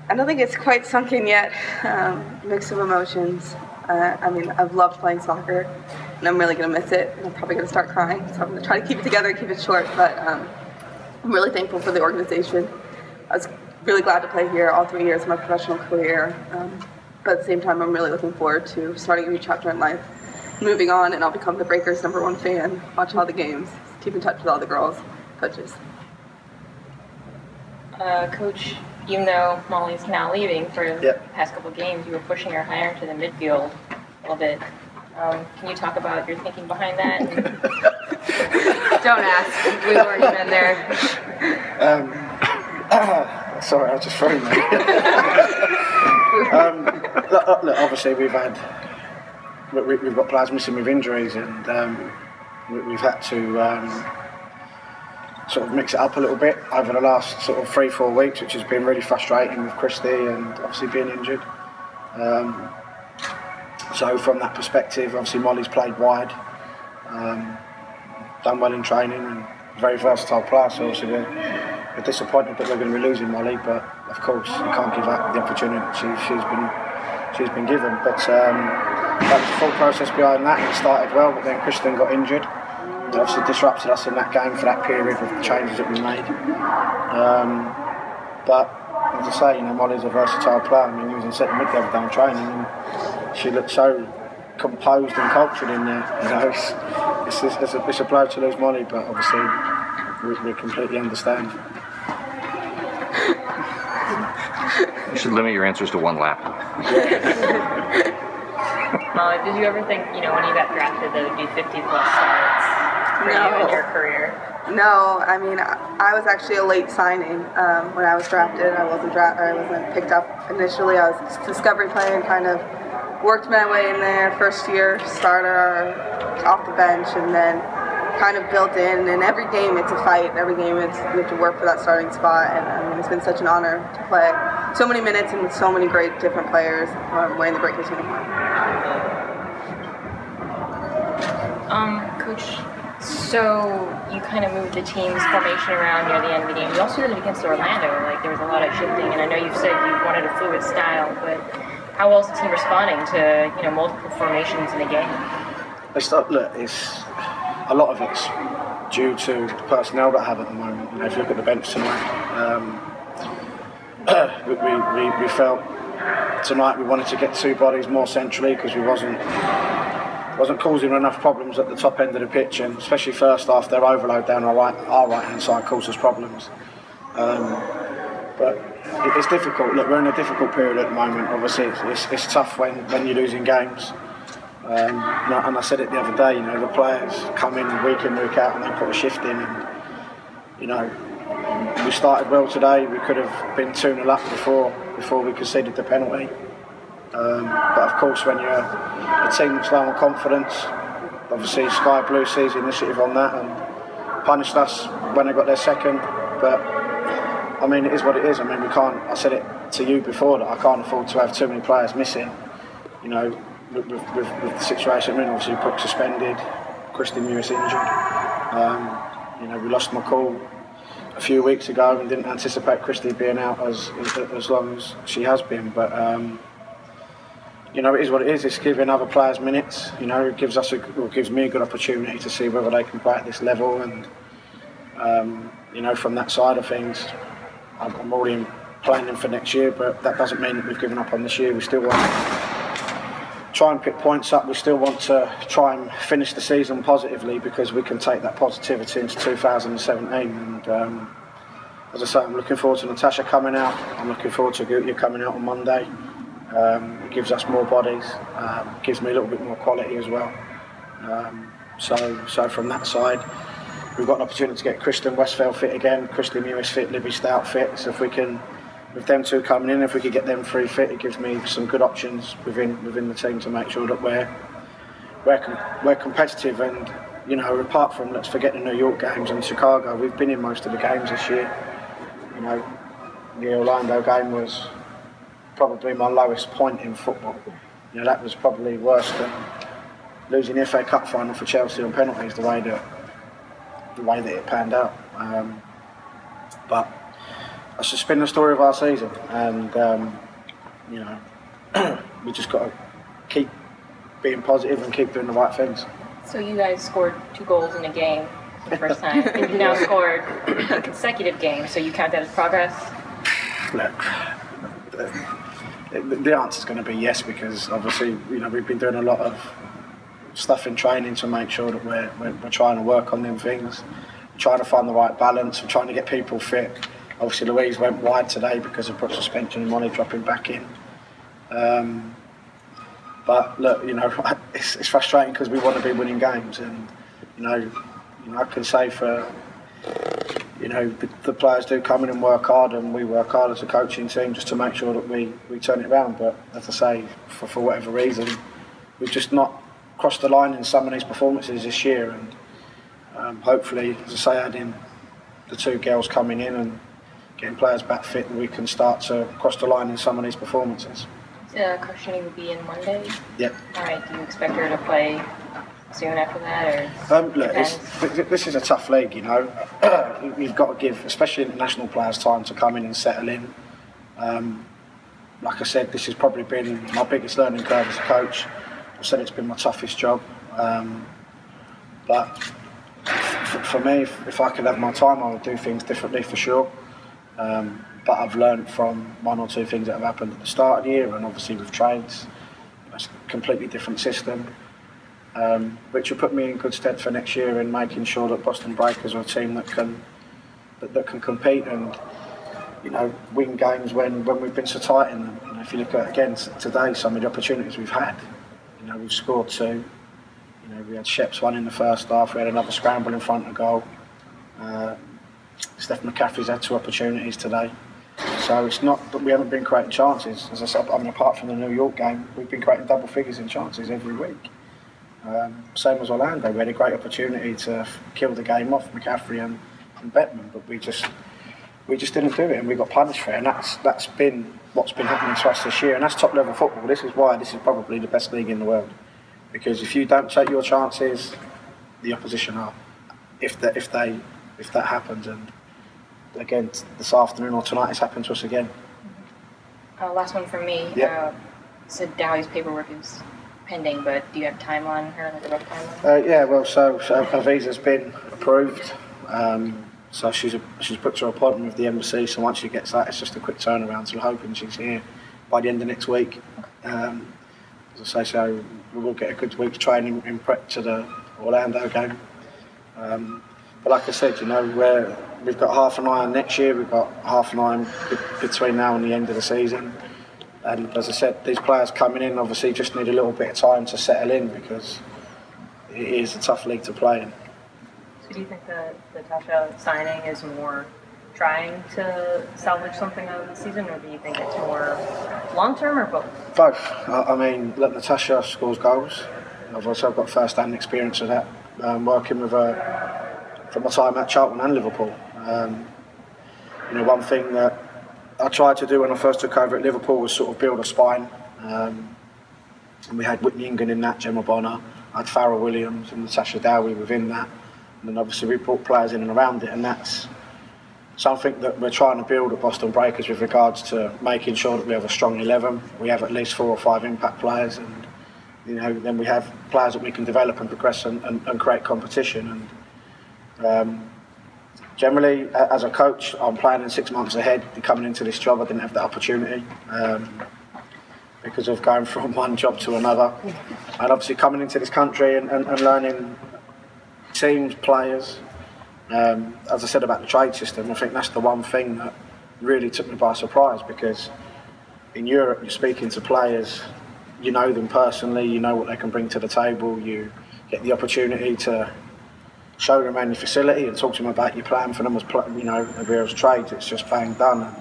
I don't think it's quite sunk in yet. Mix of emotions. I've loved playing soccer, and I'm really going to miss it. I'm probably going to start crying, so I'm going to try to keep it together and keep it short, but I'm really thankful for the organization. I was really glad to play here all 3 years of my professional career, but at the same time, I'm really looking forward to starting a new chapter in life, moving on, and I'll become the Breakers' #1 fan, watch all the games, keep in touch with all the girls, coaches. Coach, even though Mollie's now leaving for the past couple of games, you were pushing her higher into the midfield a little bit. Can you talk about your thinking behind that? Don't ask. We've already been there. Sorry, I was just throwing that. Look, obviously we've got players missing with injuries, and we've had to sort of mix it up a little bit over the last sort of 3-4 weeks, which has been really frustrating with Christy and obviously being injured. So from that perspective, obviously Mollie's played wide, done well in training, and very versatile player. So obviously we're disappointed that we're going to be losing Mollie, but of course you can't give up the opportunity she's been given. But that was the full process behind that. It started well, but then Kristen got injured. It obviously disrupted us in that game for that period with the changes that we made. But as I say, Mollie's a versatile player. He was in centre mid the other day in training, and she looked so composed and cultured in there. It's a blow to lose Mollie, but obviously we completely understand. You should limit your answers to one lap. Mollie, did you ever think, when you got drafted, that it would be 50+ starts for you in your career? No, I was actually a late signing when I was drafted. I wasn't picked up initially. I was a discovery player and kind of worked my way in there. First year starter, off the bench, and then kind of built in. And every game it's a fight. Every game you have to work for that starting spot. And it's been such an honor to play so many minutes and with so many great different players wearing the Breakers uniform. Coach, so you kind of moved the team's formation around near the end of the game. You also did it against Orlando. There was a lot of shifting, and I know you've said you wanted a fluid style, but how else is the team responding to multiple formations in a game? It's a lot of it's due to the personnel that I have at the moment. If you look at the bench tonight, we felt tonight we wanted to get two bodies more centrally because we wasn't causing enough problems at the top end of the pitch, and especially first half their overload down our right hand side caused us problems. But it's difficult. Look, we're in a difficult period at the moment. Obviously it's tough when you're losing games. And I said it the other day, the players come in week out and they put a shift in, and we started well today. We could have been 2-0 up before we conceded the penalty. But of course, when you're a team that's low on confidence, obviously Sky Blue sees the initiative on that and punished us when they got their second. But it is what it is. We can't. I said it to you before that I can't afford to have too many players missing. With the situation we're in, obviously Brooke suspended, Kristen Lewis injured. We lost McCall a few weeks ago and didn't anticipate Christy being out as long as she has been. But it is what it is. It's giving other players minutes. It gives me a good opportunity to see whether they can play at this level. And from that side of things, I'm already planning for next year. But that doesn't mean that we've given up on this year. We still want to try and pick points up. We still want to try and finish the season positively because we can take that positivity into 2017. And as I say, I'm looking forward to Natasha coming out. I'm looking forward to Gutia coming out on Monday. It gives us more bodies. It gives me a little bit more quality as well. So from that side, we've got an opportunity to get Kristen Westphal fit again, Kristen Lewis fit, Libby Stout fit. So if we can, with them two coming in, if we could get them three fit, it gives me some good options within the team to make sure that we're competitive. And apart from, let's forget the New York games and Chicago, we've been in most of the games this year. The Orlando game was probably my lowest point in football. That was probably worse than losing the FA Cup final for Chelsea on penalties, the way that it panned out. But that's just been the story of our season, and you know, we just got to keep being positive and keep doing the right things. So you guys scored 2 goals in a game for the first time. You've now scored a consecutive game, so you count that as progress? Look, the answer is going to be yes, because obviously, you know, we've been doing a lot of stuff in training to make sure that we're trying to work on them things, trying to find the right balance, and trying to get people fit. Obviously, Louise went wide today because of foot suspension and Mollie dropping back in. But look, you know, it's frustrating because we want to be winning games, and you know, I can say for, you know, the players do come in and work hard, and we work hard as a coaching team just to make sure that we turn it around. But as I say, for whatever reason, we've just not crossed the line in some of these performances this year, and hopefully, as I say, adding the 2 girls coming in and getting players back fit, we can start to cross the line in some of these performances. Cautioning will be in Monday? Yep. All right, do you expect her to play soon after that, or look, this is a tough league, you know. You've got to give, especially international players, time to come in and settle in. Like I said, this has probably been my biggest learning curve as a coach. I've said it's been my toughest job. But for me, if I could have my time, I would do things differently for sure. But I've learned from 1 or 2 things that have happened at the start of the year, and obviously with trades, it's a completely different system, which will put me in good stead for next year in making sure that Boston Breakers are a team that can compete and, you know, win games when we've been so tight in them. You know, if you look at again today, some of the opportunities we've had, you know, we've scored 2. You know, we had Sheps 1 in the first half. We had another scramble in front of goal. Steph McCaffrey's had 2 opportunities today. So it's not that we haven't been creating chances. As I said, I mean, apart from the New York game, we've been creating double figures in chances every week. Same as Orlando, we had a great opportunity to kill the game off, McCaffrey and Bettman, but we just didn't do it, and we got punished for it. And that's been what's been happening to us this year, and that's top level football. This is why this is probably the best league in the world, because if you don't take your chances, the opposition are. If that happens, and again this afternoon or tonight, it's happened to us again. Last one from me. Yep. Said Dowie's paperwork is pending, but do you have a time on her, like a rough timeline? Yeah, well, so her visa's been approved. So she's booked her appointment with the embassy. So once she gets that, it's just a quick turnaround. So we're hoping she's here by the end of next week. As I say, so we will get a good week's training in prep to the Orlando game. But like I said, you know, we've got half an eye on next year. We've got half an eye on between now and the end of the season. And as I said, these players coming in obviously just need a little bit of time to settle in, because it is a tough league to play in. So do you think the Tasha signing is more trying to salvage something out of the season, or do you think it's more long-term, or both? Both. I mean, look, Natasha scores goals. I've got first-hand experience of that, working with her from my time at Charlton and Liverpool. You know, one thing that I tried to do when I first took over at Liverpool was sort of build a spine. And we had Whitney Ingham in that, Gemma Bonner, I had Farrell Williams and Natasha Dowie within that. And then obviously we brought players in and around it, and that's something that we're trying to build at Boston Breakers with regards to making sure that we have a strong 11. We have at least 4 or 5 impact players, and you know, then we have players that we can develop and progress and create competition. And generally, as a coach, I'm planning 6 months ahead. Coming into this job, I didn't have that opportunity because of going from one job to another. And obviously coming into this country and learning teams, players. As I said about the trade system, I think that's the one thing that really took me by surprise, because in Europe you're speaking to players, you know them personally, you know what they can bring to the table, you get the opportunity to show them around your facility and talk to them about your plan for them as trades. It's just bang done, and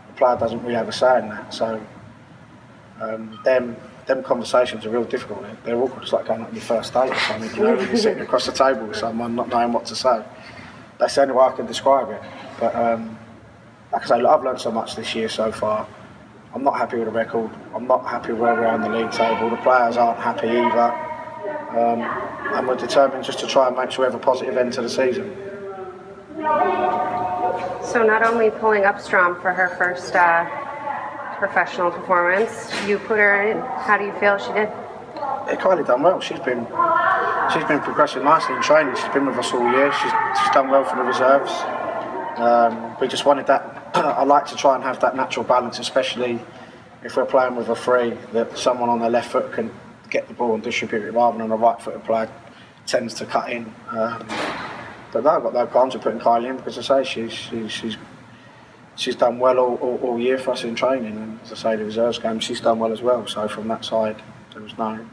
the player doesn't really have a say in that. So them conversations are real difficult. They're awkward. It's like going on your first date or something, you know, when you're sitting across the table with someone not knowing what to say. That's the only way I can describe it. But like I say, look, I've learned so much this year so far. I'm not happy with the record. I'm not happy where we are on the league table. The players aren't happy either. And we're determined just to try and make sure we have a positive end to the season. So not only pulling up Strom for her first professional performance, you put her in. How do you feel she did? Yeah, Kylie done well. She's been progressing nicely in training. She's been with us all year. She's done well for the reserves. We just wanted that. I like to try and have that natural balance, especially if we're playing with a free, that someone on their left foot can get the ball and distribute it rather than a right-footed player tends to cut in. But no, I've got no qualms with putting Kylie in because, as I say, she's done well all year for us in training, and as I say, the reserves game, she's done well as well. So from that side, there was no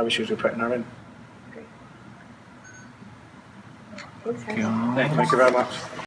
issues with putting her in. Thanks, Thank you very much.